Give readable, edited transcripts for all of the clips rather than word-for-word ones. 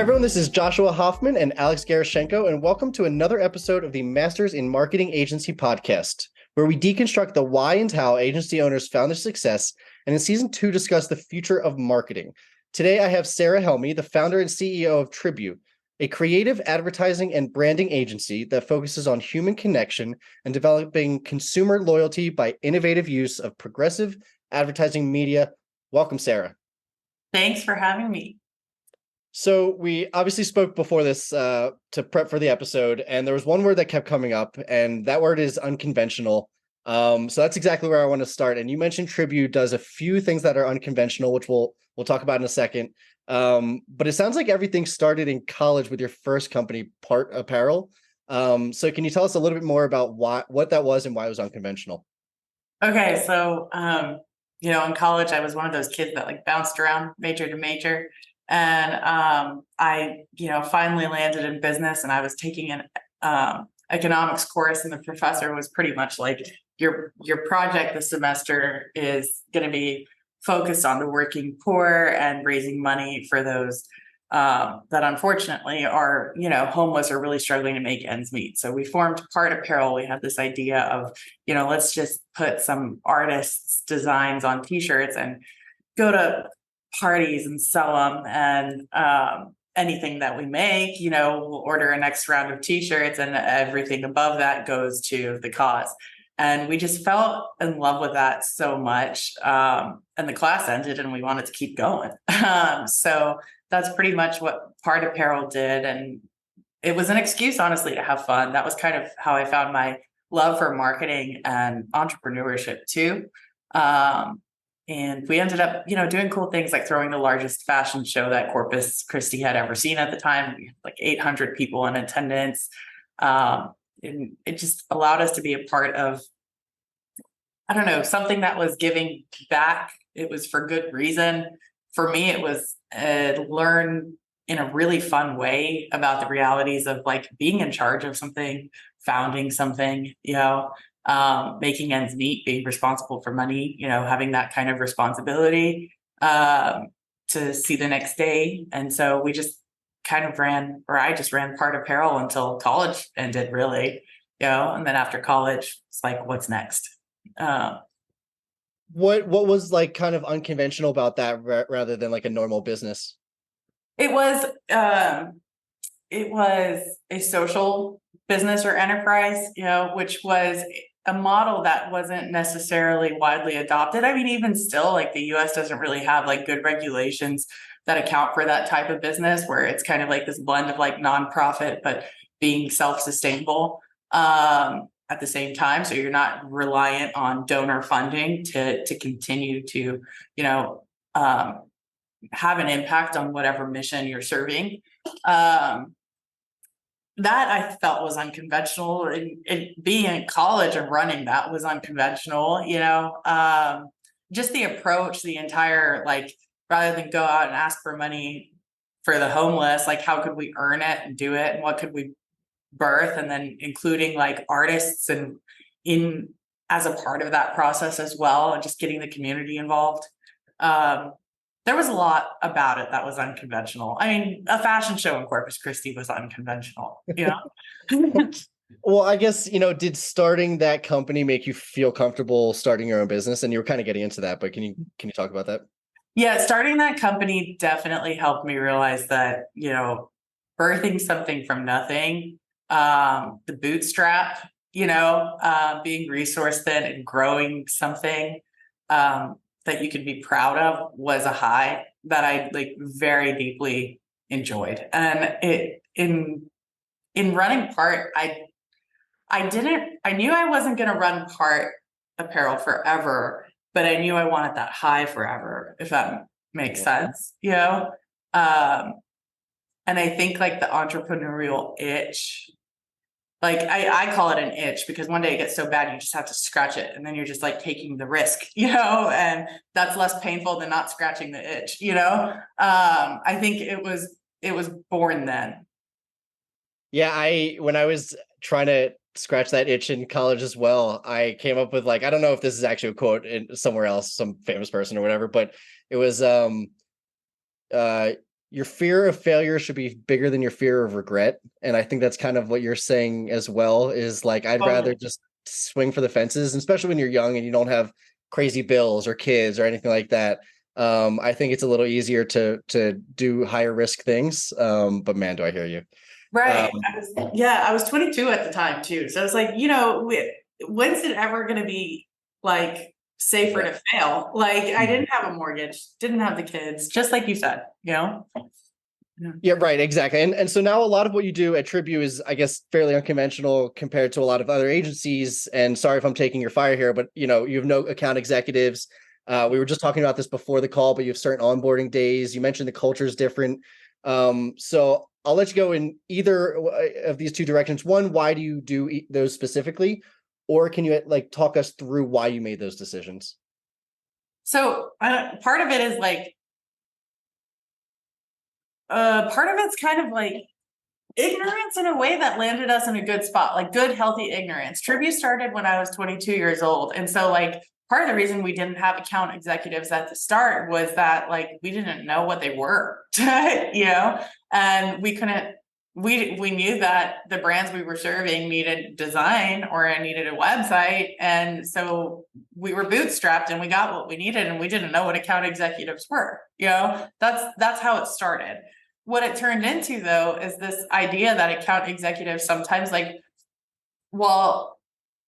everyone, this is Joshua Hoffman and Alex Gerashenko, and welcome to another episode of the Masters in Marketing Agency podcast, where we deconstruct the why and how agency owners found their success, and in season 2 discuss the future of marketing. Today, I have Sara Helmy, the founder and CEO of Tribune, a creative advertising and branding agency that focuses on human connection and developing consumer loyalty by innovative use of progressive advertising media. Welcome, Sara. Thanks for having me. So we obviously spoke before this to prep for the episode, and there was one word that kept coming up, and that word is unconventional. So that's exactly where I want to start. And you mentioned Tribune does a few things that are unconventional, which we'll talk about in a second. But it sounds like everything started in college with your first company, Part Apparel. So can you tell us a little bit more about what that was and why it was unconventional? Okay, so in college, I was one of those kids that like bounced around major to major. And I finally landed in business, and I was taking an economics course, and the professor was pretty much like, your project this semester is going to be focused on the working poor and raising money for those that unfortunately are, homeless or really struggling to make ends meet. So we formed Part Apparel. We had this idea of, let's just put some artists' designs on t-shirts and go to parties and sell them, and anything that we make, we'll order a next round of t-shirts, and everything above that goes to the cause. And we just fell in love with that so much, and the class ended and we wanted to keep going. So that's pretty much what Part Apparel did, and it was an excuse, honestly, to have fun. That was kind of how I found my love for marketing and entrepreneurship too. And we ended up, doing cool things like throwing the largest fashion show that Corpus Christi had ever seen at the time. We had like 800 people in attendance. And it just allowed us to be a part of, something that was giving back. It was for good reason. For me, it was learn in a really fun way about the realities of like being in charge of something, founding something, making ends meet, being responsible for money, having that kind of responsibility to see the next day. And so we just kind of I just ran Part Apparel until college ended, really, and then after college, it's like, what's next? What was like kind of unconventional about that rather than like a normal business? It was a social business or enterprise, which was a model that wasn't necessarily widely adopted. I mean, even still, like the US doesn't really have like good regulations that account for that type of business, where it's kind of like this blend of like nonprofit, but being self-sustainable at the same time. So you're not reliant on donor funding to continue to, have an impact on whatever mission you're serving. That I felt was unconventional, and being in college and running that was unconventional, just the approach, the entire, like, rather than go out and ask for money for the homeless, like how could we earn it and do it, and what could we birth, and then including like artists and in as a part of that process as well, and just getting the community involved. There was a lot about it that was unconventional. I mean, a fashion show in Corpus Christi was unconventional, Well, I guess, did starting that company make you feel comfortable starting your own business? And you were kind of getting into that, but can you talk about that? Yeah, starting that company definitely helped me realize that, birthing something from nothing, the bootstrap, being resource thin and growing something that you could be proud of was a high that I like very deeply enjoyed. And in running Part, I knew I wasn't going to run Part Apparel forever, but I knew I wanted that high forever, if that makes sense, and I think like the entrepreneurial itch, like I call it an itch, because one day it gets so bad you just have to scratch it, and then you're just like taking the risk, and that's less painful than not scratching the itch. I think it was born then. Yeah, when I was trying to scratch that itch in college as well, I came up with, like, I don't know if this is actually a quote in somewhere else, some famous person or whatever, but it was your fear of failure should be bigger than your fear of regret. And I think that's kind of what you're saying as well, is like, I'd rather just swing for the fences, especially when you're young and you don't have crazy bills or kids or anything like that. I think it's a little easier to do higher risk things. But man, do I hear you. Right. Um, I was 22 at the time too. So it's like, when's it ever going to be like safer to fail? Like I didn't have a mortgage, didn't have the kids, just like you said, Yeah. Yeah, right, exactly. And so now a lot of what you do at Tribu is, I guess, fairly unconventional compared to a lot of other agencies. And sorry if I'm taking your fire here, but you have no account executives. We were just talking about this before the call, but you have certain onboarding days. You mentioned the culture is different. So I'll let you go in either of these two directions. One, why do you do those specifically? Or can you like talk us through why you made those decisions? So part of it is like, part of it's kind of like ignorance in a way that landed us in a good spot, like good, healthy ignorance. Tribute started when I was 22 years old. And so like part of the reason we didn't have account executives at the start was that like we didn't know what they were, and we couldn't, we knew that the brands we were serving needed design or needed a website. And so we were bootstrapped and we got what we needed and we didn't know what account executives were, that's how it started. What it turned into though, is this idea that account executives sometimes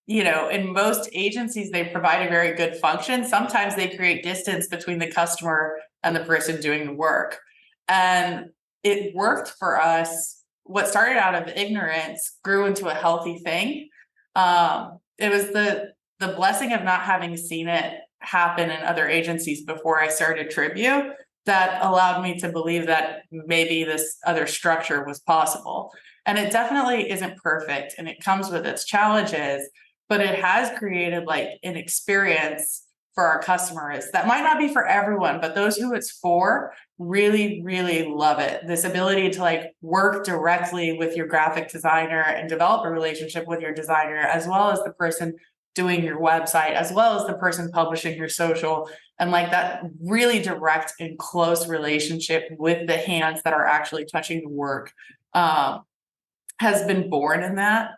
in most agencies, they provide a very good function. Sometimes they create distance between the customer and the person doing the work. And it worked for us. What started out of ignorance grew into a healthy thing. It was the blessing of not having seen it happen in other agencies before I started Tribune that allowed me to believe that maybe this other structure was possible. And it definitely isn't perfect and it comes with its challenges, but it has created like an experience for our customers that might not be for everyone, but those who it's for really, really love it. This ability to like work directly with your graphic designer and develop a relationship with your designer, as well as the person doing your website, as well as the person publishing your social, and like that really direct and close relationship with the hands that are actually touching the work has been born in that.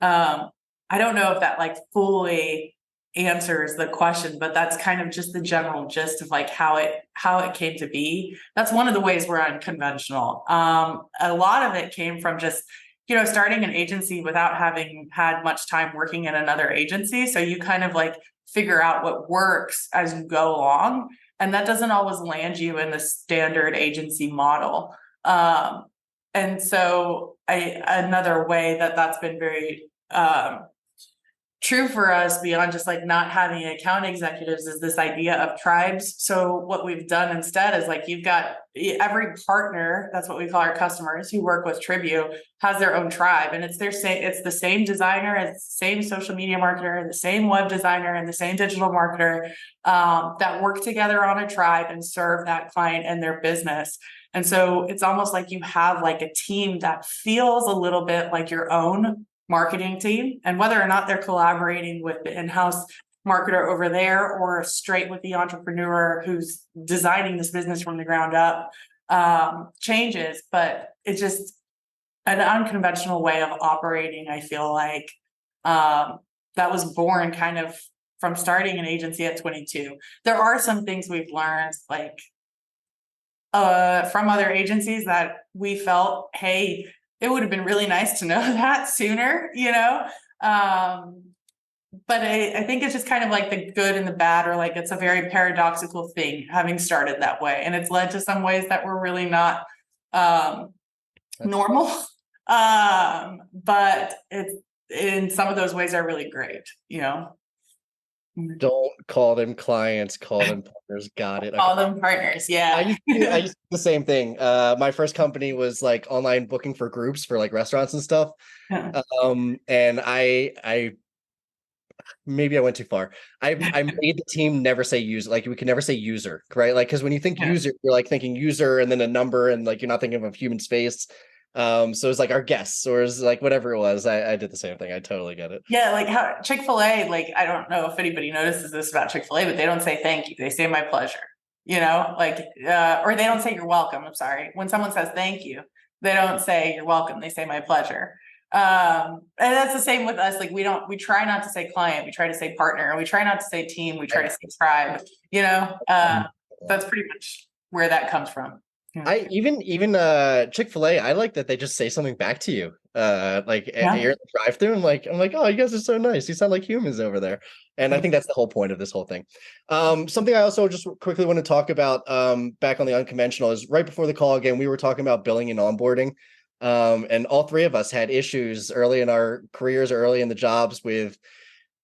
I don't know if that like fully answers the question, but that's kind of just the general gist of like how it came to be. That's one of the ways we're unconventional. A lot of it came from just starting an agency without having had much time working in another agency. So you kind of like figure out what works as you go along, and that doesn't always land you in the standard agency model. And so another way that's been very true for us beyond just like not having account executives is this idea of tribes. So what we've done instead is like you've got every partner, that's what we call our customers who work with Tribune, has their own tribe, and it's the same designer, it's the same social media marketer, the same web designer, and the same digital marketer that work together on a tribe and serve that client and their business. And so it's almost like you have like a team that feels a little bit like your own marketing team, and whether or not they're collaborating with the in-house marketer over there or straight with the entrepreneur who's designing this business from the ground up changes, but it's just an unconventional way of operating. I feel like that was born kind of from starting an agency at 22. There are some things we've learned like from other agencies that we felt, hey, it would have been really nice to know that sooner, but I think it's just kind of like the good and the bad, or like it's a very paradoxical thing having started that way. And it's led to some ways that were really not normal. But it's in some of those ways are really great, Don't call them clients, call them partners. Got it. Okay. Call them partners. Yeah. I used to do the same thing. My first company was like online booking for groups for like restaurants and stuff. Yeah. And I maybe I went too far. I made the team never say user. Like we can never say user, right? Like because when you think user, you're like thinking user and then a number, and like you're not thinking of human space. So it's like our guests, or it's like whatever it was. I did the same thing. I totally get it. Yeah, like how Chick-fil-A, like I don't know if anybody notices this about Chick-fil-A, but they don't say thank you. They say my pleasure. or they don't say you're welcome. I'm sorry. When someone says thank you, they don't say you're welcome. They say my pleasure. And that's the same with us. Like we try not to say client, we try to say partner, and we try not to say team, we try to say tribe, that's pretty much where that comes from. I even Chick-fil-A, I like that they just say something back to you. You're in the drive-through. I'm like, oh, you guys are so nice. You sound like humans over there. And I think that's the whole point of this whole thing. Something I also just quickly want to talk about back on the Unconventional is right before the call again, we were talking about billing and onboarding. And all three of us had issues early in our careers, early in the jobs with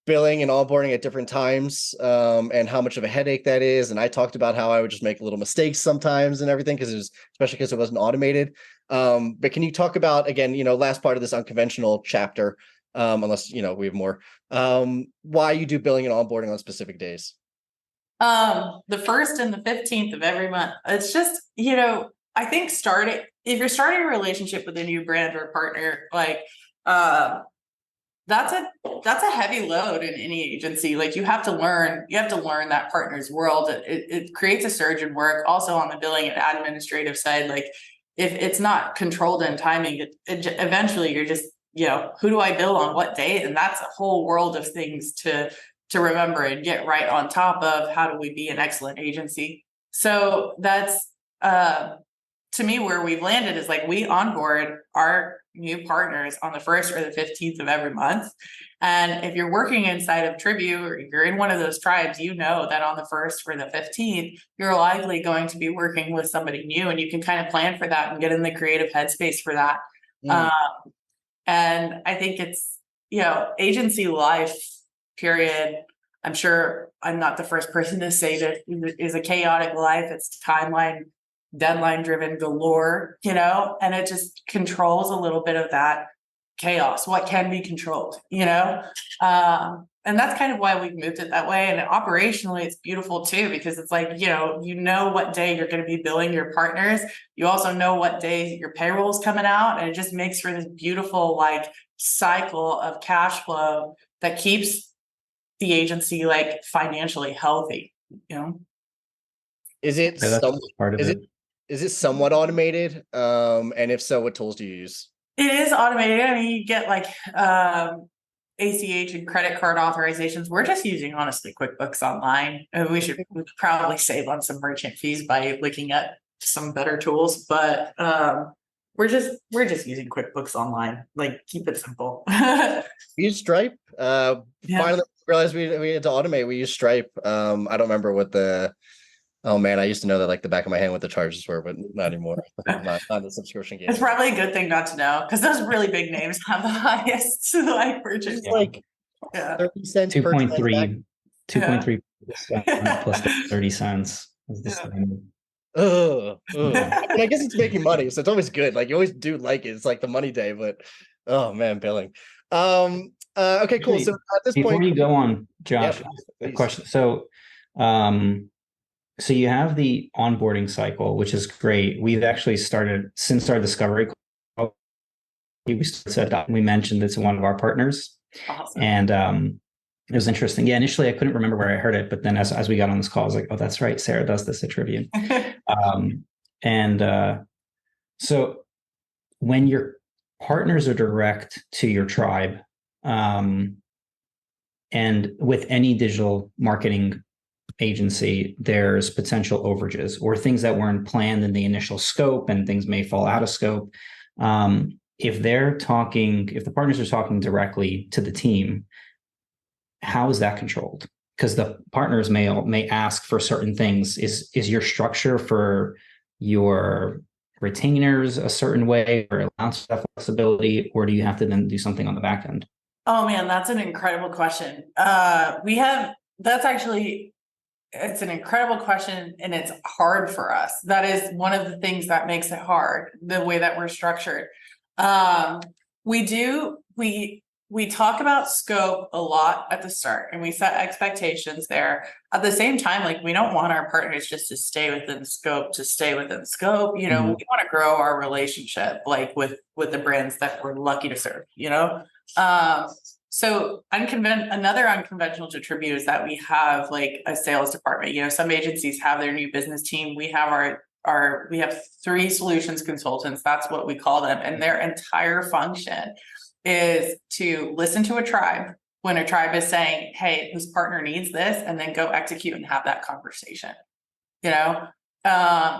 billing and onboarding at different times, and how much of a headache that is. And I talked about how I would just make little mistakes sometimes and everything especially because it wasn't automated. But can you talk about, again, last part of this Unconventional chapter, unless, we have more, why you do billing and onboarding on specific days? The 1st and the 15th of every month. It's just, I think if you're starting a relationship with a new brand or partner, that's a heavy load in any agency. Like you have to learn that partner's world. It creates a surge in work. Also on the billing and administrative side, like if it's not controlled in timing, eventually you're just, who do I bill on what day? And that's a whole world of things to remember and get right on top of. How do we be an excellent agency? So that's, to me, where we've landed is like we onboard our new partners on the 1st or the 15th of every month. And if you're working inside of Tribune or you're in one of those tribes, that on the 1st or the 15th, you're likely going to be working with somebody new, and you can kind of plan for that and get in the creative headspace for that. And I think it's, agency life, period. I'm sure I'm not the first person to say that it is a chaotic life. It's timeline, deadline driven galore, and it just controls a little bit of that chaos, what can be controlled, and that's kind of why we've moved it that way. And operationally, it's beautiful too, because it's like, what day you're going to be billing your partners. You also know what day your payroll is coming out. And it just makes for this beautiful, cycle of cash flow that keeps the agency financially healthy, Is it part of it? Is it somewhat automated? And if so, what tools do you use? It is automated. I mean, you get ACH and credit card authorizations. We're just using, honestly, QuickBooks Online. We should probably save on some merchant fees by looking at some better tools, but we're just using QuickBooks Online. Keep it simple. We use Stripe. Finally realized we had to automate. We use Stripe. I don't remember what oh man, I used to know that the back of my hand what the charges were, but not anymore. not the subscription game. It's probably a good thing not to know, because those really big names have the highest purchase. 30 cents 2.3 plus 30 cents. I mean, I guess it's making money, so it's always good. You always do it. It's like the money day, but oh man, billing. Okay, cool. So at this before point, you go on, Josh, a question. So you have the onboarding cycle, which is great. We've actually started since our discovery call. We mentioned it's one of our partners. Awesome. And it was interesting. Yeah, initially I couldn't remember where I heard it, but then as we got on this call, I was like, oh, that's right, Sarah does this at Tribune. So when your partners are direct to your tribe, and with any digital marketing agency, there's potential overages or things that weren't planned in the initial scope, and things may fall out of scope. If the partners are talking directly to the team, how is that controlled? Because the partners may ask for certain things. Is your structure for your retainers a certain way, or allows that flexibility, or do you have to then do something on the back end? Oh man, that's an incredible question. It's an incredible question, and it's hard for us. That is one of the things that makes it hard, the way that we're structured. We talk about scope a lot at the start, and we set expectations there. At the same time, we don't want our partners just to stay within scope. We want to grow our relationship, with the brands that we're lucky to serve, So another unconventional to Tribune is that we have like a sales department. You know, some agencies have their new business team. We have we have 3 solutions consultants. That's what we call them. And their entire function is to listen to a tribe when a tribe is saying, hey, this partner needs this, and then go execute and have that conversation. You know,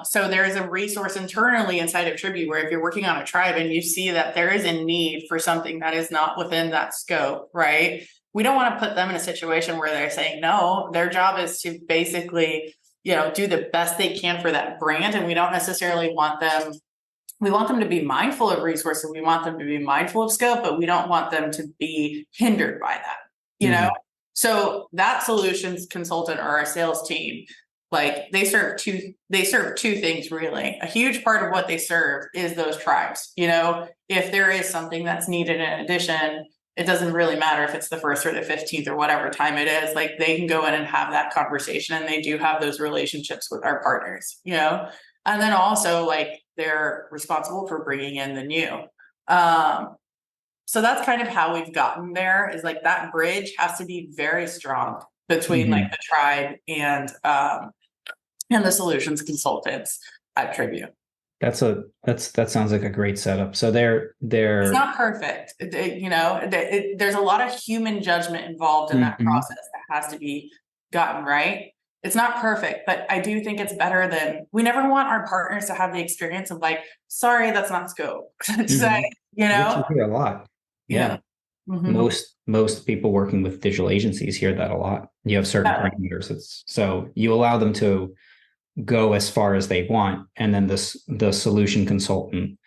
so there is a resource internally inside of Tribune where if you're working on a tribe and you see that there is a need for something that is not within that scope, right? We don't want to put them in a situation where they're saying no. Their job is to basically, you know, do the best they can for that brand. And we don't necessarily want them, we want them to be mindful of resources. We want them to be mindful of scope, but we don't want them to be hindered by that, you know? So that solutions consultant or our sales team, like they serve two things really. A huge part of what they serve is those tribes. You know, if there is something that's needed in addition, it doesn't really matter if it's the 1st or the 15th or whatever time it is, like they can go in and have that conversation, and they do have those relationships with our partners, you know? And then also like they're responsible for bringing in the new. So that's kind of how we've gotten there, is like that bridge has to be very strong between like the tribe and the solutions consultants at Tribune. That sounds like a great setup. So It's not perfect. You know, there's a lot of human judgment involved in that process that has to be gotten right. It's not perfect, but I do think it's better than, we never want our partners to have the experience of like, sorry, that's not scope. Say, you know, which you hear a lot. Yeah. Most people working with digital agencies hear that a lot. You have certain parameters. So you allow them to go as far as they want, and then the solution consultant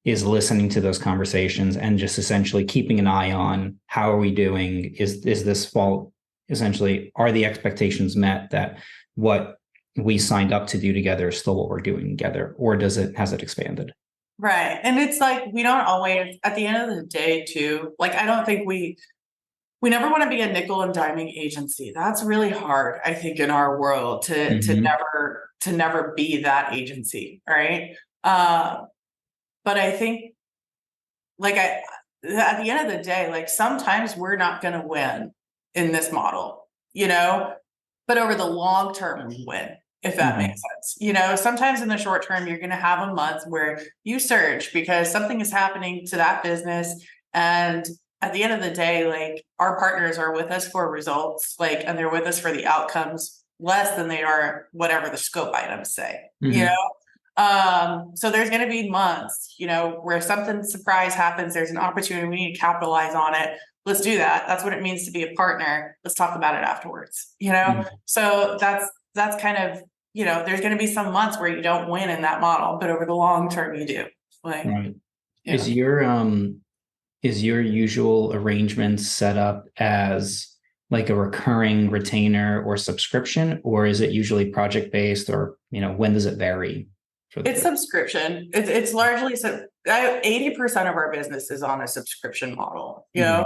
is listening to those conversations and just essentially keeping an eye on how are we doing? Is this fault? Essentially, are the expectations met that what we signed up to do together is still what we're doing together, or has it expanded? Right. And it's like, we don't always, at the end of the day too, like, I don't think we never want to be a nickel and diming agency. That's really hard, I think, in our world to never be that agency. Right. But I think like at the end of the day, like sometimes we're not going to win in this model, you know, but over the long term, we win, if that makes sense. You know, sometimes in the short term, you're going to have a month where you surge because something is happening to that business. And at the end of the day, like our partners are with us for results, like, and they're with us for the outcomes less than they are whatever the scope items say, you know? So there's going to be months, you know, where something surprise happens. There's an opportunity. We need to capitalize on it. Let's do that. That's what it means to be a partner. Let's talk about it afterwards, you know? So that's kind of, you know, there's going to be some months where you don't win in that model, but over the long term you do. Like, right. Yeah. Is your usual arrangement set up as like a recurring retainer or subscription, or is it usually project based, or, you know, when does it vary? It's subscription. It's largely 80% of our business is on a subscription model. You know,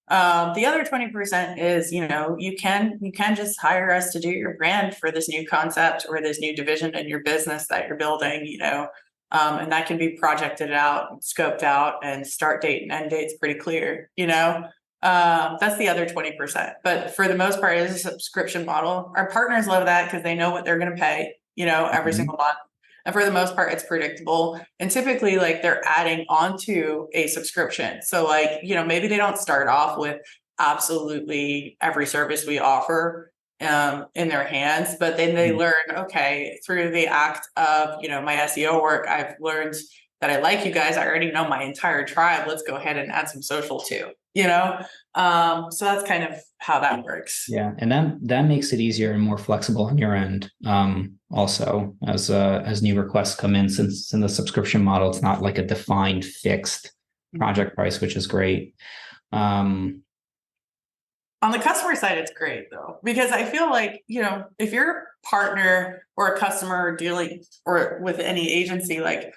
the other 20% is, you know, you can just hire us to do your brand for this new concept or this new division in your business that you're building. You know, and that can be projected out, scoped out, and start date and end date's pretty clear. You know, that's the other 20%. But for the most part, it's a subscription model. Our partners love that because they know what they're going to pay, you know, every single month. And for the most part, it's predictable. And typically, like, they're adding onto a subscription. So, like, you know, maybe they don't start off with absolutely every service we offer in their hands, but then they learn, okay, through the act of, you know, my SEO work, I've learned that I like you guys. I already know my entire tribe. Let's go ahead and add some social too, you know? So that's kind of how that works. Yeah. And that makes it easier and more flexible on your end. Also, as new requests come in, since in the subscription model, it's not like a defined fixed project price, which is great. On the customer side, it's great though, because I feel like, you know, if you're a partner or a customer dealing or with any agency, like,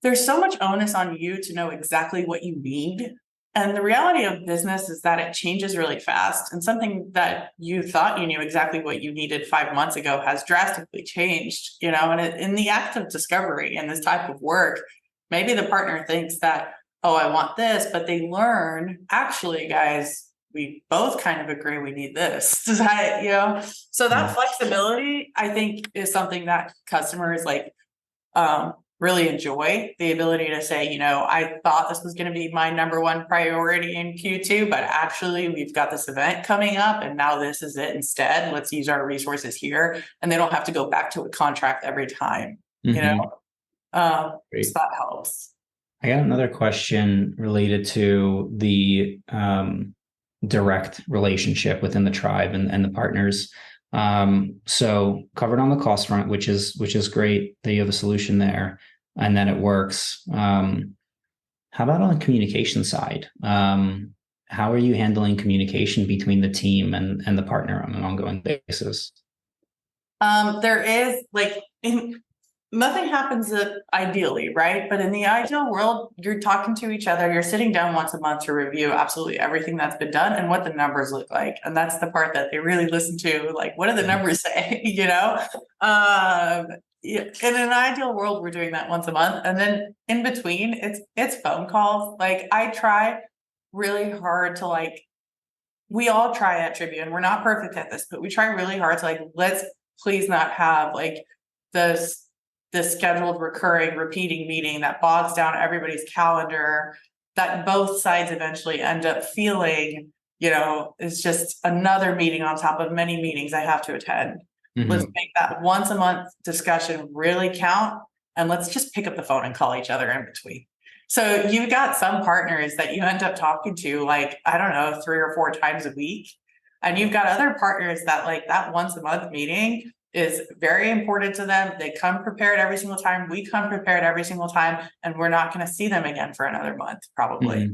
there's so much onus on you to know exactly what you need. And the reality of business is that it changes really fast. And something that you thought you knew exactly what you needed 5 months ago has drastically changed, you know, and in the act of discovery and this type of work, maybe the partner thinks that, oh, I want this, but they learn, actually, guys, we both kind of agree we need this. So that flexibility, I think, is something that customers like really enjoy. The ability to say, I thought this was going to be my number one priority in Q2, but actually we've got this event coming up and now this is it instead. Let's use our resources here. And they don't have to go back to a contract every time, so that helps. I got another question related to the direct relationship within the tribe and the partners. So covered on the cost front, which is great that you have a solution there and that it works. How about on the communication side? How are you handling communication between the team and the partner on an ongoing basis? There is nothing happens ideally, right? But in the ideal world, you're talking to each other, you're sitting down once a month to review absolutely everything that's been done and what the numbers look like. And that's the part that they really listen to. Like, what do the numbers say? In an ideal world, we're doing that once a month. And then in between, it's phone calls. Like, I try really hard to we all try at Tribune. We're not perfect at this, but we try really hard to let's please not have this scheduled recurring repeating meeting that bogs down everybody's calendar that both sides eventually end up feeling, is just another meeting on top of many meetings I have to attend. Let's make that once a month discussion really count. And let's just pick up the phone and call each other in between. So you've got some partners that you end up talking to, I don't know, 3 or 4 times a week. And you've got other partners that that once a month meeting is very important to them. They come prepared every single time. We come prepared every single time, and we're not going to see them again for another month, probably.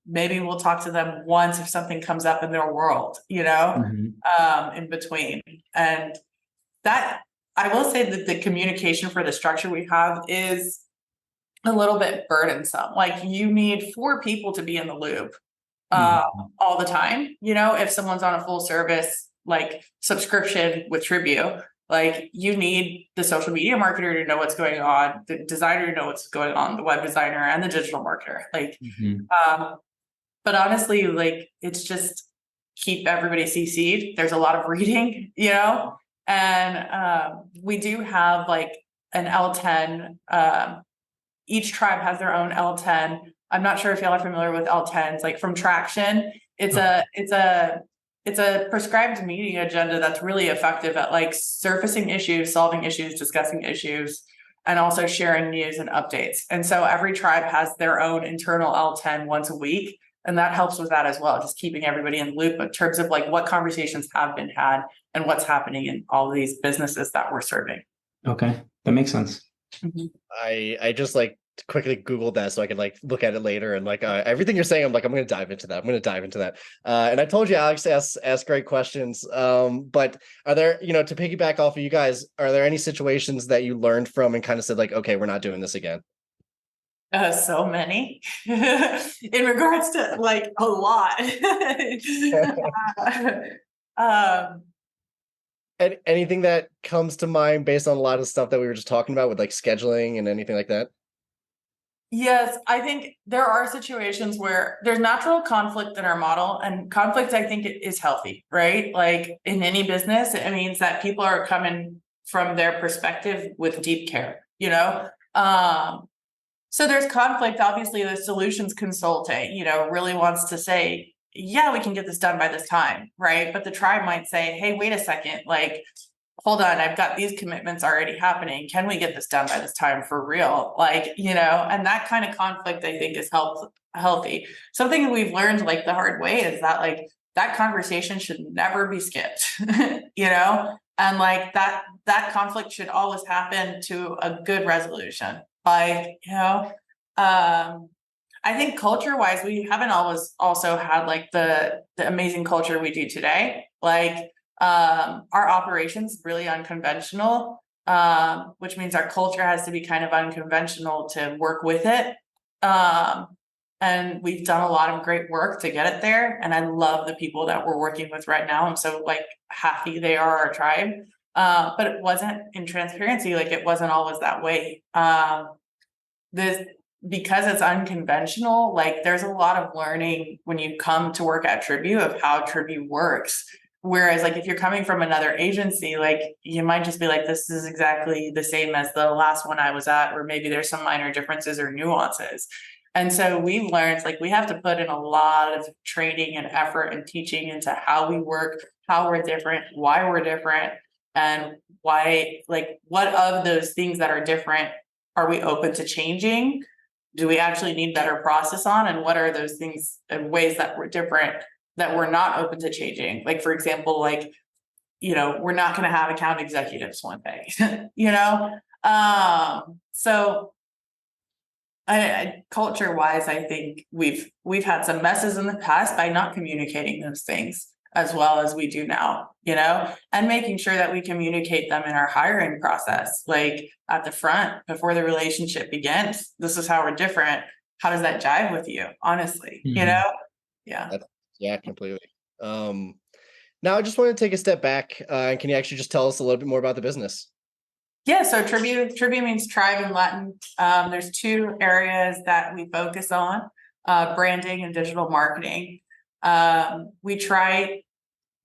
Maybe we'll talk to them once if something comes up in their world, in between. And that, I will say that the communication for the structure we have is a little bit burdensome. You need 4 people to be in the loop all the time. If someone's on a full service subscription with Tribune, you need the social media marketer to know what's going on, the designer to know what's going on, the web designer and the digital marketer. But honestly, it's just keep everybody CC'd. There's a lot of reading, and we do have an L10. Each tribe has their own L10. I'm not sure if y'all are familiar with L10s, from Traction. It's a prescribed meeting agenda that's really effective at surfacing issues, solving issues, discussing issues, and also sharing news and updates. And so every tribe has their own internal L10 once a week. And that helps with that as well, just keeping everybody in the loop in terms of what conversations have been had and what's happening in all of these businesses that we're serving. Okay, that makes sense. I just quickly Googled that so I could look at it later, and everything you're saying, I'm going to dive into that. And I told you Alex ask great questions. But are there, to piggyback off of you guys, are there any situations that you learned from and kind of said okay, we're not doing this again? So many in regards to a lot. And anything that comes to mind based on a lot of stuff that we were just talking about with scheduling and anything like that? Yes, I think there are situations where there's natural conflict in our model, and conflict, I think, is healthy, right? In any business, it means that people are coming from their perspective with deep care, So there's conflict. Obviously, the solutions consultant, really wants to say, yeah, we can get this done by this time, right? But the tribe might say, hey, wait a second, hold on, I've got these commitments already happening. Can we get this done by this time for real? And that kind of conflict, I think, is healthy. Something we've learned the hard way is that that conversation should never be skipped, and that conflict should always happen to a good resolution. I think culture-wise, we haven't always also had the amazing culture we do today. Our operations really unconventional, which means our culture has to be kind of unconventional to work with it. And we've done a lot of great work to get it there. And I love the people that we're working with right now. I'm so happy they are our tribe. But it wasn't, in transparency, it wasn't always that way. because it's unconventional, like there's a lot of learning when you come to work at Tribune of how Tribune works. Whereas like if you're coming from another agency, like you might just be like, this is exactly the same as the last one I was at, or maybe there's some minor differences or nuances. And so we've learned like we have to put in a lot of training and effort and teaching into how we work, how we're different, why we're different, and why, like, what of those things that are different are we open to changing? Do we actually need better process on? And what are those things and ways that we're different that we're not open to changing? Like, for example, like, we're not going to have account executives one day, so culture wise, I think we've had some messes in the past by not communicating those things as well as we do now, and making sure that we communicate them in our hiring process, like at the front before the relationship begins. This is how we're different. How does that jive with you? Honestly, Mhm. Yeah. Yeah, completely. Now I just want to take a step back. And can you actually just tell us a little bit more about the business? Yeah, so Tribune means tribe in Latin. There's two areas that we focus on, branding and digital marketing. We try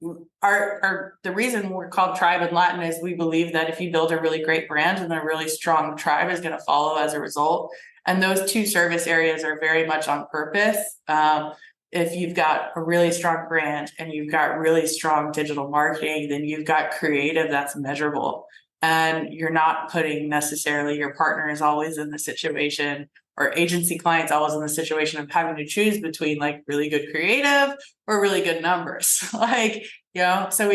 the reason we're called tribe in Latin is we believe that if you build a really great brand, and a really strong tribe is going to follow as a result. And those two service areas are very much on purpose. If you've got a really strong brand and you've got really strong digital marketing, then you've got creative that's measurable. And you're not putting necessarily your partner is always in the situation, or agency clients always in the situation of having to choose between like really good creative or really good numbers. So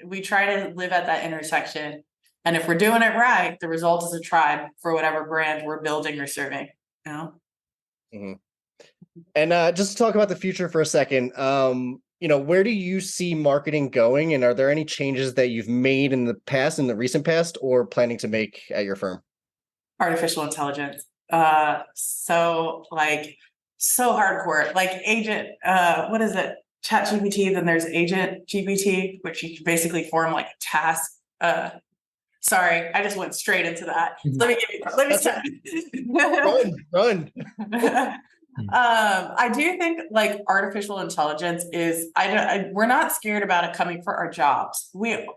we try to live at that intersection. And if we're doing it right, the result is a tribe for whatever brand we're building or serving. Mm-hmm. And just to talk about the future for a second, where do you see marketing going? And are there any changes that you've made in the recent past, or planning to make at your firm? Artificial intelligence. So hardcore, like agent, what is it? Chat GPT, then there's agent GPT, which you can basically form like a task. Sorry, I just went straight into that. Let me start. Run. I do think like artificial intelligence is, we're not scared about it coming for our jobs. We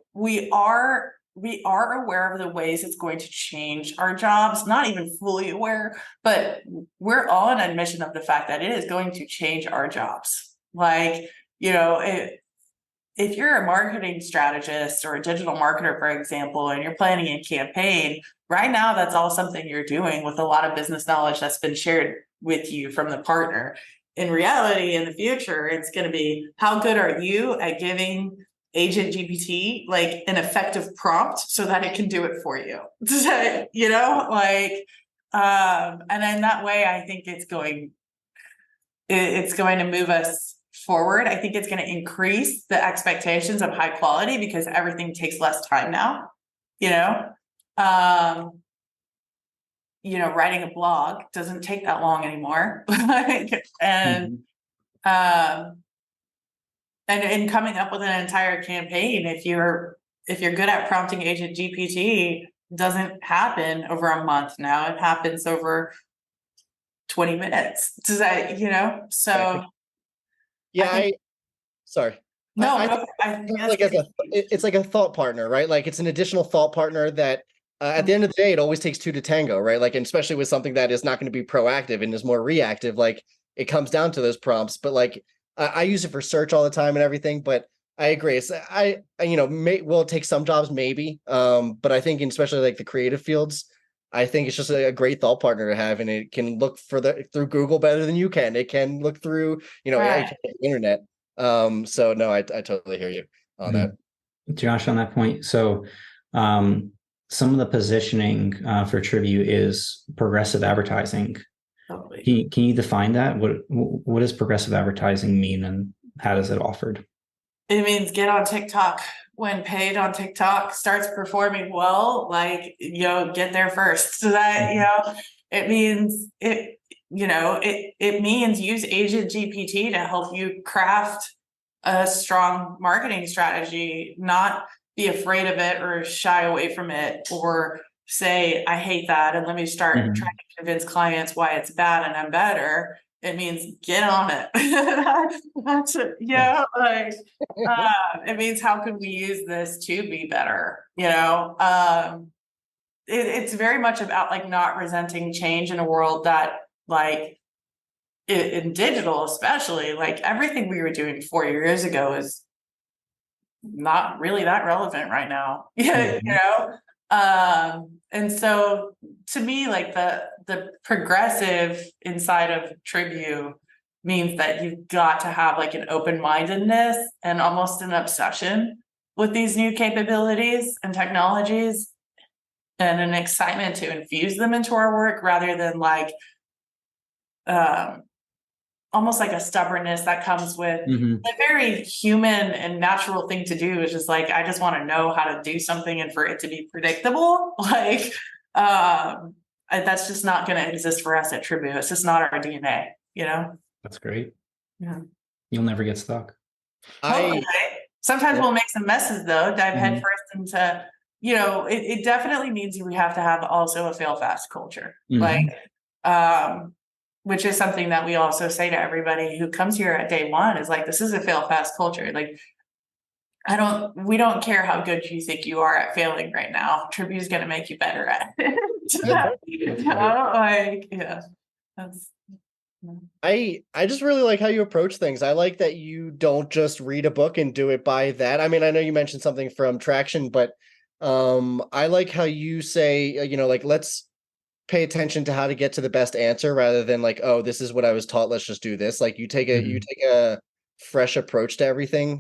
are aware of the ways it's going to change our jobs, not even fully aware, but we're all in admission of the fact that it is going to change our jobs. Like, if you're a marketing strategist or a digital marketer, for example, and you're planning a campaign, right now, that's all something you're doing with a lot of business knowledge that's been shared with you from the partner. In reality, in the future, it's going to be, how good are you at giving agent GPT like an effective prompt so that it can do it for you? And in that way, I think it's going to move us forward. I think it's going to increase the expectations of high quality because everything takes less time now. Writing a blog doesn't take that long anymore. And coming up with an entire campaign, if you're good at prompting agent GPT, doesn't happen over a month now. It happens over 20 minutes. Does that, so yeah, sorry. No, I think it's like a thought partner, right? Like it's an additional thought partner that at the end of the day, it always takes two to tango, right? Like, and especially with something that is not going to be proactive and is more reactive, like it comes down to those prompts. But like I use it for search all the time and everything, but I agree. So will take some jobs maybe, but I think especially like the creative fields, I think it's just a great thought partner to have, and it can look through Google better than you can. It can look through the internet. So no, I totally hear you on that. Josh, on that point. So some of the positioning for Tribune is progressive advertising. Totally. Can you define that? What does progressive advertising mean, and how does it offered? It means get on TikTok. When paid on TikTok starts performing well, get there first. So that, it means it means use agent GPT to help you craft a strong marketing strategy, not be afraid of it or shy away from it, or say, I hate that, and let me start Mhm. trying to convince clients why it's bad and I'm better. It means get on it. That's it. Yeah, like it means how can we use this to be better? It's very much about like not resenting change in a world that like in digital, especially like everything we were doing 4 years ago is not really that relevant right now. Yeah, and so to me, like the progressive inside of Tribune means that you've got to have like an open-mindedness and almost an obsession with these new capabilities and technologies, and an excitement to infuse them into our work rather than like almost like a stubbornness that comes with Mhm. a very human and natural thing to do is just like, I just want to know how to do something and for it to be predictable. Like, that's just not going to exist for us at Tribune. It's just not our DNA. That's great. Yeah. You'll never get stuck. Hopefully. Sometimes we'll make some messes though, dive Mhm. headfirst into, it definitely means we have to have also a fail fast culture. Mhm. Like, which is something that we also say to everybody who comes here at day one is like, this is a fail fast culture. Like, we don't care how good you think you are at failing right now. Tribune's going to make you better at it. That's. I just really like how you approach things. I like that you don't just read a book and do it by that. I mean, I know you mentioned something from Traction, but I like how you say, like, let's pay attention to how to get to the best answer rather than like, oh, this is what I was taught, let's just do this. Like you take a fresh approach to everything,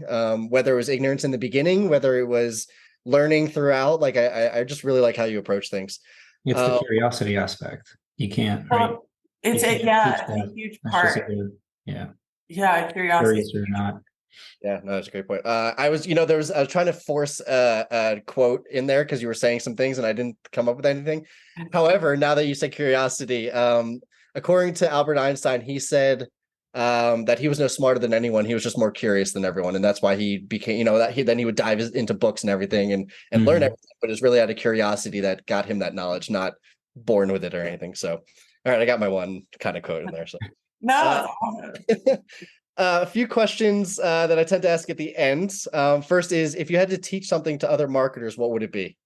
whether it was ignorance in the beginning, whether it was learning throughout. Like I just really like how you approach things. It's the curiosity aspect. You can't, right? It's You a can't teach it's a that. huge That's just part. Curiosity. Curious or not. Yeah, no, that's a great point. I was trying to force a quote in there because you were saying some things and I didn't come up with anything. However, now that you said curiosity, according to Albert Einstein, he said that he was no smarter than anyone. He was just more curious than everyone, and that's why he became, that he would dive into books and everything and learn everything. But it's really out of curiosity that got him that knowledge, not born with it or anything. So, all right, I got my one kind of quote in there. So No. a few questions that I tend to ask at the end. First is, if you had to teach something to other marketers, what would it be?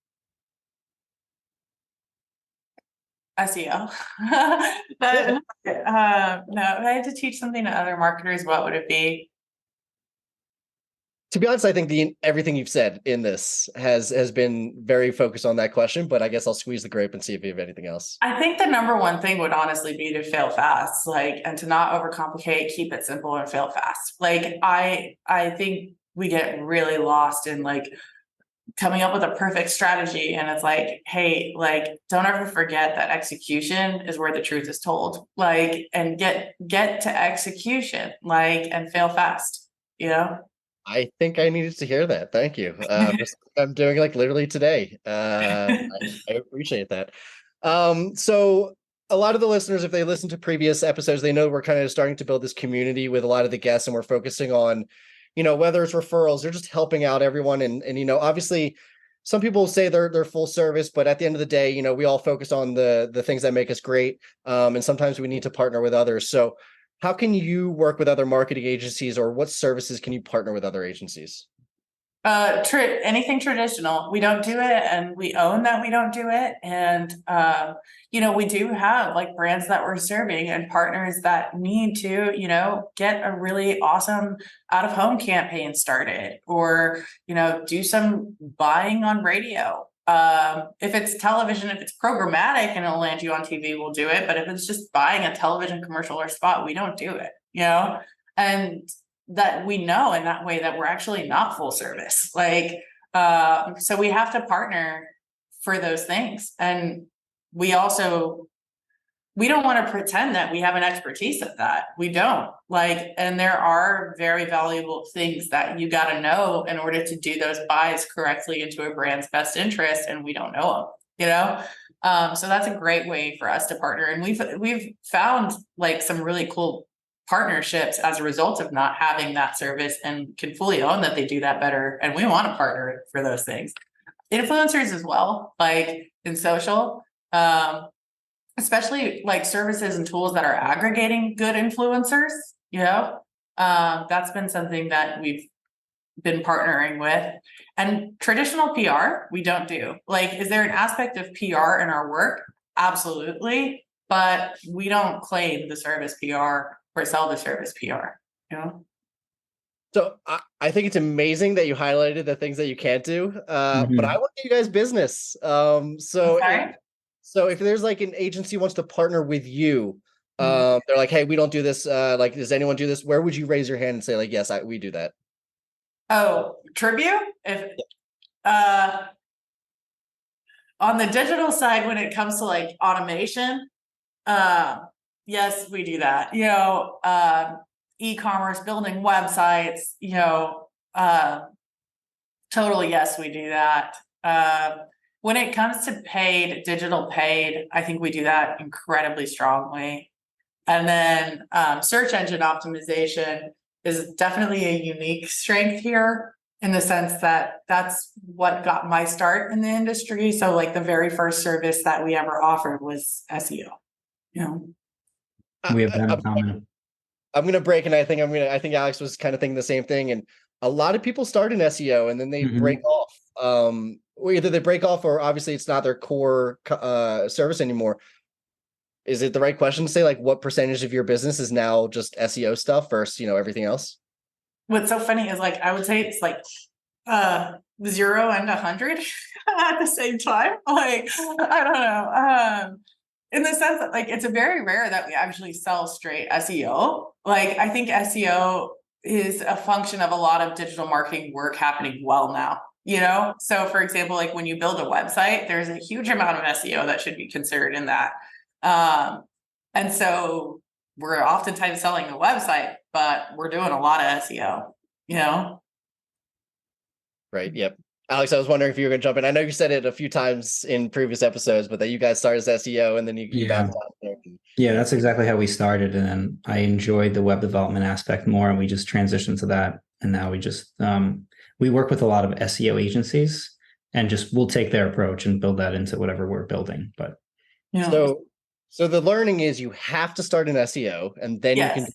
SEO. No, if I had to teach something to other marketers, what would it be? To be honest, I think everything you've said in this has been very focused on that question, but I guess I'll squeeze the grape and see if you have anything else. I think the number one thing would honestly be to fail fast, like, and to not overcomplicate, keep it simple and fail fast. Like, I think we get really lost in like coming up with a perfect strategy. And it's like, hey, like, don't ever forget that execution is where the truth is told. Like, and get to execution, like, and fail fast, I think I needed to hear that. Thank you. I'm doing like literally today. I appreciate that. So a lot of the listeners, if they listen to previous episodes, they know we're kind of starting to build this community with a lot of the guests, and we're focusing on, whether it's referrals or just helping out everyone. And obviously some people say they're full service, but at the end of the day, we all focus on the things that make us great. And sometimes we need to partner with others. So how can you work with other marketing agencies, or what services can you partner with other agencies? Anything traditional, we don't do it, and we own that we don't do it. And we do have like brands that we're serving and partners that need to, get a really awesome out of home campaign started, or do some buying on radio. If it's television, if it's programmatic and it'll land you on TV, we'll do it. But if it's just buying a television commercial or spot, we don't do it, and that we know in that way that we're actually not full service. Like, so we have to partner for those things. And we don't want to pretend that we have an expertise at that. We don't. Like, and there are very valuable things that you got to know in order to do those buys correctly into a brand's best interest. And we don't know them, so that's a great way for us to partner. And we've found like some really cool partnerships as a result of not having that service, and can fully own that they do that better. And we want to partner for those things. influencers as well, like in social, especially like services and tools that are aggregating good influencers, that's been something that we've been partnering with. And traditional PR, we don't do. Like, is there an aspect of PR in our work? Absolutely. But we don't claim the service PR or sell the service PR, So I think it's amazing that you highlighted the things that you can't do, but I want to give you guys business. So if there's like an agency wants to partner with you, they're like, hey, we don't do this. Like, does anyone do this? Where would you raise your hand and say like, yes, we do that? Oh, Tribune? If on the digital side, when it comes to like automation, yes, we do that. E-commerce, building websites, totally, yes, we do that. When it comes to digital paid, I think we do that incredibly strongly. And then search engine optimization is definitely a unique strength here, in the sense that that's what got my start in the industry. So like the very first service that we ever offered was SEO. We have that in common. I'm gonna break, and I think Alex was kind of thinking the same thing. And a lot of people start in SEO and then they break off. Or either they break off, or obviously it's not their core service anymore. Is it the right question to say like what percentage of your business is now just SEO stuff versus everything else? What's so funny is like I would say it's like 0 and 100 at the same time. Like I don't know. In the sense that like it's very rare that we actually sell straight SEO. Like I think SEO is a function of a lot of digital marketing work happening well now. So for example, like when you build a website, there's a huge amount of SEO that should be considered in that. And so we're oftentimes selling the website, but we're doing a lot of SEO, Right. Yep. Alex, I was wondering if you were going to jump in. I know you said it a few times in previous episodes, but that you guys started as SEO and then you bounced out there. Yeah, that's exactly how we started. And then I enjoyed the web development aspect more, and we just transitioned to that. And now we just, we work with a lot of SEO agencies, and just we'll take their approach and build that into whatever we're building. But so the learning is you have to start in SEO, and then you can.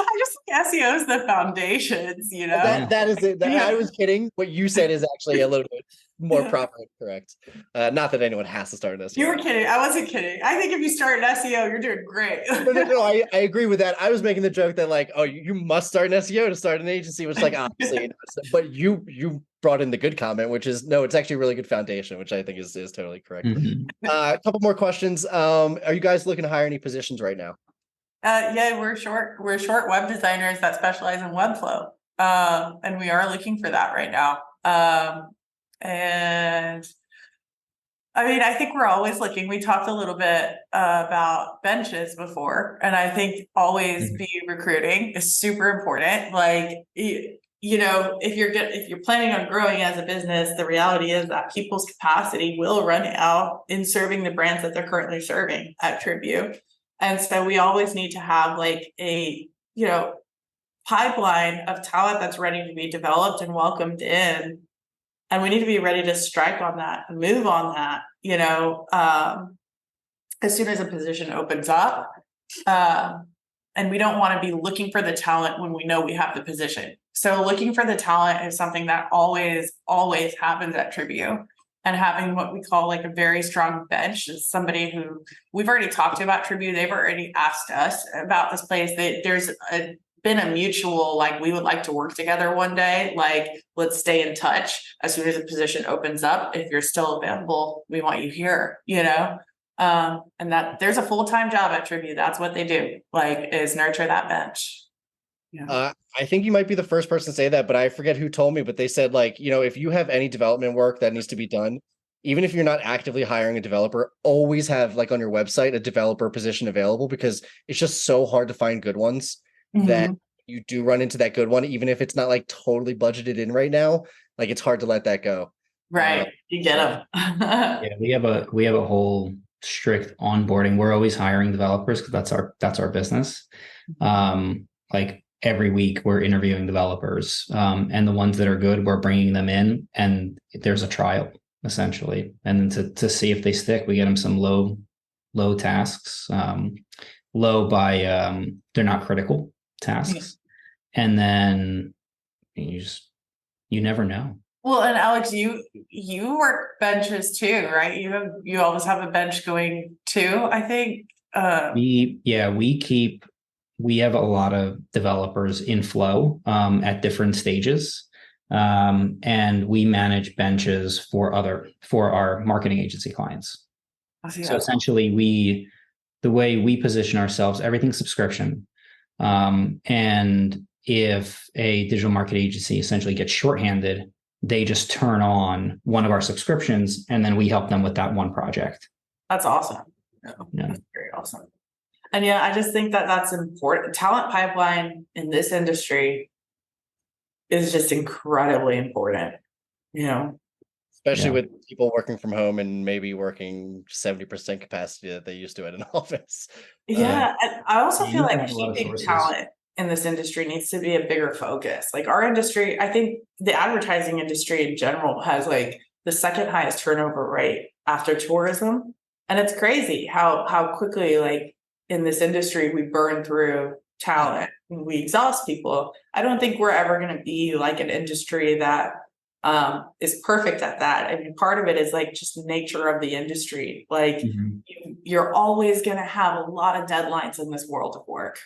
I just think SEO is the foundations, That is it. I was kidding. What you said is actually a little bit more proper and correct. Not that anyone has to start in SEO. You were kidding. I wasn't kidding. I think if you start in SEO, you're doing great. No, I agree with that. I was making the joke that like, oh, you must start in SEO to start an agency, which like obviously, but you brought in the good comment, which is no, it's actually a really good foundation, which I think is totally correct. A couple more questions. Are you guys looking to hire any positions right now? Yeah, we're short web designers that specialize in Webflow. And we are looking for that right now. And I mean, I think we're always looking. We talked a little bit about benches before, and I think always be recruiting is super important. Like, if you're planning on growing as a business, the reality is that people's capacity will run out in serving the brands that they're currently serving at Tribune. And so we always need to have like a, pipeline of talent that's ready to be developed and welcomed in. And we need to be ready to strike on that, move on that, as soon as a position opens up. And we don't want to be looking for the talent when we know we have the position. So looking for the talent is something that always happens at Tribune. And having what we call like a very strong bench is somebody who we've already talked to about Tribune. They've already asked us about this place. There's been a mutual, like, we would like to work together one day. Like, let's stay in touch. As soon as a position opens up, if you're still available, we want you here, and that there's a full-time job at Tribune. That's what they do, like, is nurture that bench. I think you might be the first person to say that, but I forget who told me, but they said like, if you have any development work that needs to be done, even if you're not actively hiring a developer, always have like on your website, a developer position available, because it's just so hard to find good ones that you do run into that good one. Even if it's not like totally budgeted in right now, like it's hard to let that go. Right. You get them. Yeah, we have a whole strict onboarding. We're always hiring developers because that's our business. Like every week we're interviewing developers, and the ones that are good, we're bringing them in, and there's a trial essentially, and then to see if they stick, we get them some low tasks, low by they're not critical tasks, and then you never know. Well, and Alex, you work benches too, right? You always have a bench going too, I think. We have a lot of developers in flow at different stages, and we manage benches for our marketing agency clients. So essentially, the way we position ourselves, everything's subscription, and if a digital marketing agency essentially gets shorthanded, they just turn on one of our subscriptions, and then we help them with that one project. That's awesome. Yeah. That's very awesome. And yeah, I just think that that's important. Talent pipeline in this industry is just incredibly important, especially with people working from home and maybe working 70% capacity that they used to at an office. Yeah. And I also feel like keeping talent in this industry needs to be a bigger focus. Like our industry, I think the advertising industry in general has like the second highest turnover rate after tourism. And it's crazy how quickly, like in this industry, we burn through talent and we exhaust people. I don't think we're ever going to be like an industry that is perfect at that. I mean, part of it is like just the nature of the industry. Like you're always going to have a lot of deadlines in this world of work,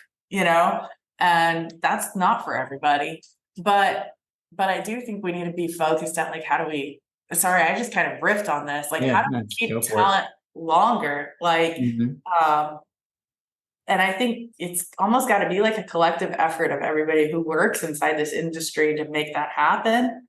and that's not for everybody. But I do think we need to be focused at like, how do we, sorry, I just kind of riffed on this. Like, how do we keep talent longer? Like, and I think it's almost got to be like a collective effort of everybody who works inside this industry to make that happen.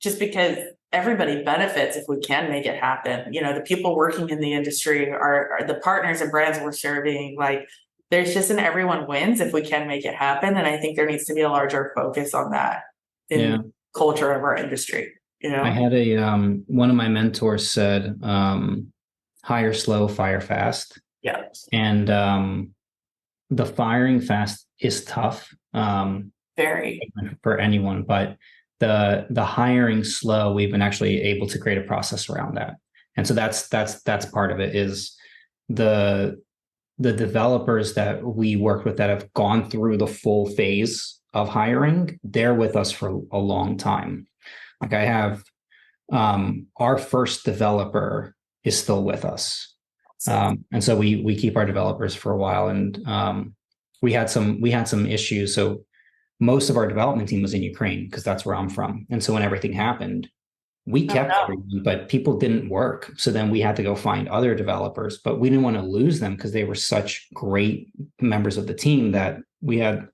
Just because everybody benefits if we can make it happen. The people working in the industry are the partners and brands we're serving. Like, there's just an everyone wins if we can make it happen. And I think there needs to be a larger focus on that in the culture of our industry. I had one of my mentors said, hire slow, fire fast. Yeah. And the firing fast is tough. Very. For anyone, but the hiring slow, we've been actually able to create a process around that. And so that's part of it, is the developers that we work with that have gone through the full phase of hiring, they're with us for a long time. Like I have our first developer is still with us. And so we keep our developers for a while, and we had some issues. So most of our development team was in Ukraine because that's where I'm from. And so when everything happened, we kept everyone, but people didn't work. So then we had to go find other developers, but we didn't want to lose them because they were such great members of the team that we had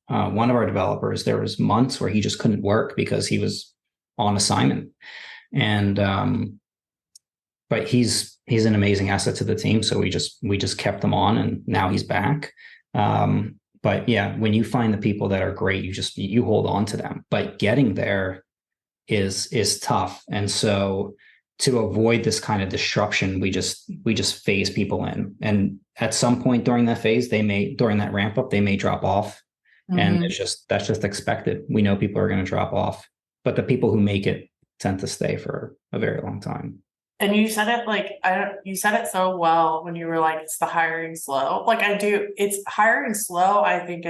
one of our developers, there was months where he just couldn't work because he was on assignment. And but he's an amazing asset to the team. So we just kept him on, and now he's back. But yeah, when you find the people that are great, you hold on to them. But getting there is tough. And so to avoid this kind of disruption, we just phase people in. And at some point during that phase, during that ramp up, they may drop off. And that's just expected. We know people are going to drop off, but the people who make it tend to stay for a very long time. And you said it you said it so well when you were like, it's the hiring slow. Like it's hiring slow, I think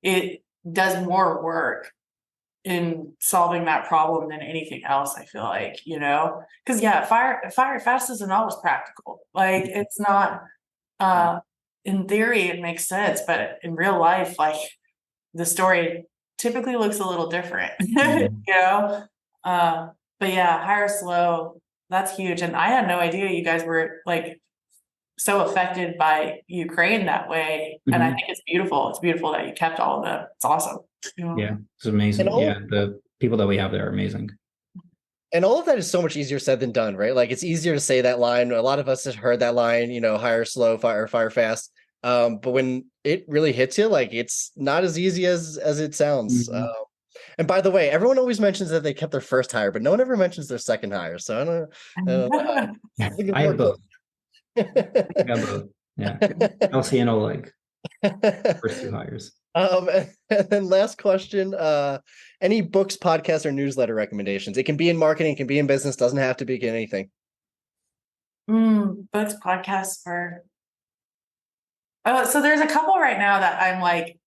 it does more work in solving that problem than anything else, I feel like, because fire fast isn't always practical. Like it's not, in theory, it makes sense, but in real life, like the story typically looks a little different, but yeah, hire slow. That's huge. And I had no idea you guys were like so affected by Ukraine that way. And I think it's beautiful. It's beautiful that you kept all of them. It's awesome. Yeah, it's amazing. The people that we have there are amazing. And all of that is so much easier said than done, right? Like it's easier to say that line. A lot of us have heard that line, hire slow, fire fast. But when it really hits you, like it's not as easy as it sounds. And by the way, everyone always mentions that they kept their first hire, but no one ever mentions their second hire. So I don't know. I have both. I got both. Yeah. LC and Oleg. First two hires. And then last question, any books, podcasts, or newsletter recommendations? It can be in marketing, it can be in business, doesn't have to be in anything. Books, podcasts, or so there's a couple right now that I'm like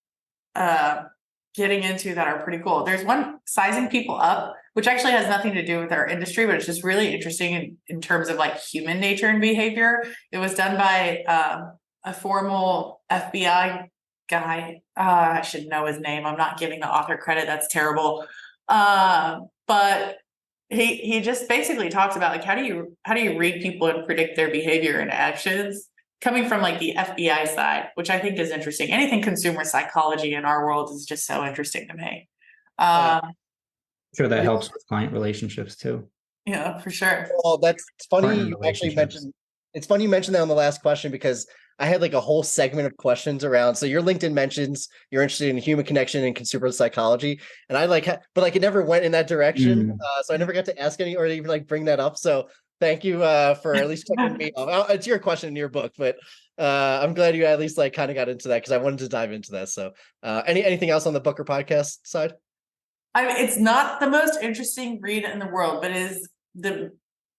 getting into that are pretty cool. There's one, Sizing People Up, which actually has nothing to do with our industry, but it's just really interesting in terms of like human nature and behavior. It was done by a formal FBI guy. I should know his name. I'm not giving the author credit. That's terrible. But he just basically talks about like how do you read people and predict their behavior and actions, coming from like the FBI side, which I think is interesting. Anything consumer psychology in our world is just so interesting to me. Sure, that helps with client relationships too. Yeah, for sure. Well, that's funny. You actually mentioned. It's funny you mentioned that on the last question, because I had like a whole segment of questions around. So your LinkedIn mentions you're interested in human connection and consumer psychology, and I like, but like it never went in that direction. So I never got to ask any or even like bring that up. So thank you for at least checking me off. It's your question in your book, but I'm glad you at least like kind of got into that, because I wanted to dive into that. So anything else on the book or podcast side? I mean, it's not the most interesting read in the world, but it is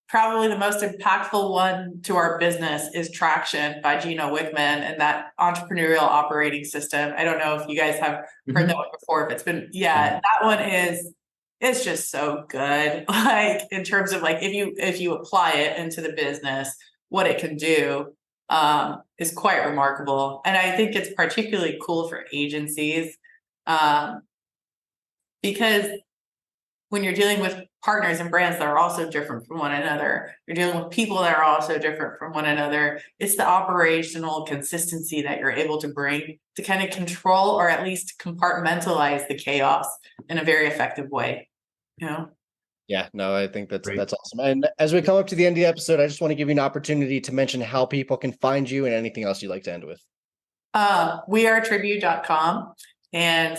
probably the most impactful one to our business is Traction by Gino Wickman and that entrepreneurial operating system. I don't know if you guys have heard that one before, if it's been, that one it's just so good. Like in terms of like, if you apply it into the business, what it can do is quite remarkable. And I think it's particularly cool for agencies because when you're dealing with partners and brands that are also different from one another, you're dealing with people that are also different from one another. It's the operational consistency that you're able to bring to kind of control or at least compartmentalize the chaos in a very effective way. You know? Yeah, no, I think that's awesome. And as we come up to the end of the episode, I just want to give you an opportunity to mention how people can find you and anything else you'd like to end with. wearetribu.com. And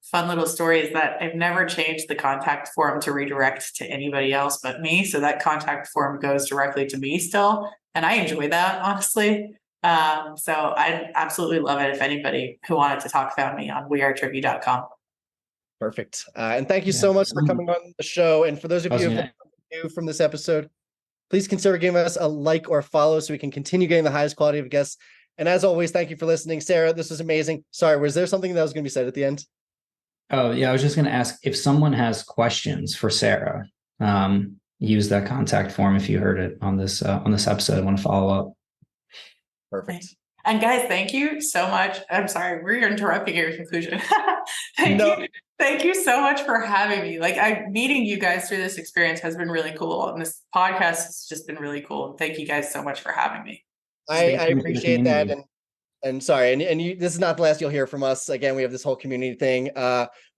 fun little story is that I've never changed the contact form to redirect to anybody else but me. So that contact form goes directly to me still. And I enjoy that, honestly. So I absolutely love it if anybody who wanted to talk found me on wearetribu.com. Perfect. And thank you so much for coming on the show. And for those of you who are new from this episode, please consider giving us a like or a follow so we can continue getting the highest quality of guests. And as always, thank you for listening. Sarah, this was amazing. Sorry, was there something that was going to be said at the end? Oh, yeah. I was just going to ask if someone has questions for Sarah, use that contact form if you heard it on this episode. I want to follow up. Perfect. And guys, thank you so much. I'm sorry, we're interrupting your conclusion. Thank you so much for having me. Like meeting you guys through this experience has been really cool. And this podcast has just been really cool. Thank you guys so much for having me. I appreciate that. And sorry, and you, this is not the last you'll hear from us. Again, we have this whole community thing.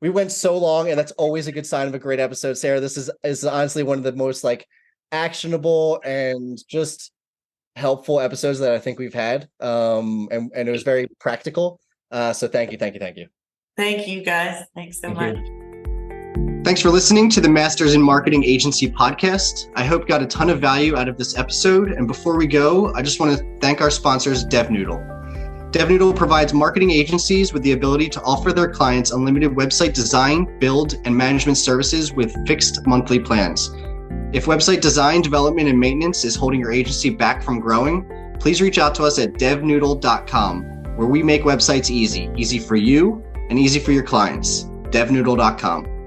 We went so long, and that's always a good sign of a great episode. Sarah, this is honestly one of the most like actionable and just helpful episodes that I think we've had. And it was very practical. So thank you. Thank you guys. Thanks so much. Thanks for listening to the Masters in Marketing Agency podcast. I hope you got a ton of value out of this episode. And before we go, I just want to thank our sponsors, DevNoodle. DevNoodle provides marketing agencies with the ability to offer their clients unlimited website design, build, and management services with fixed monthly plans. If website design, development, and maintenance is holding your agency back from growing, please reach out to us at devnoodle.com, where we make websites easy for you and easy for your clients. devnoodle.com.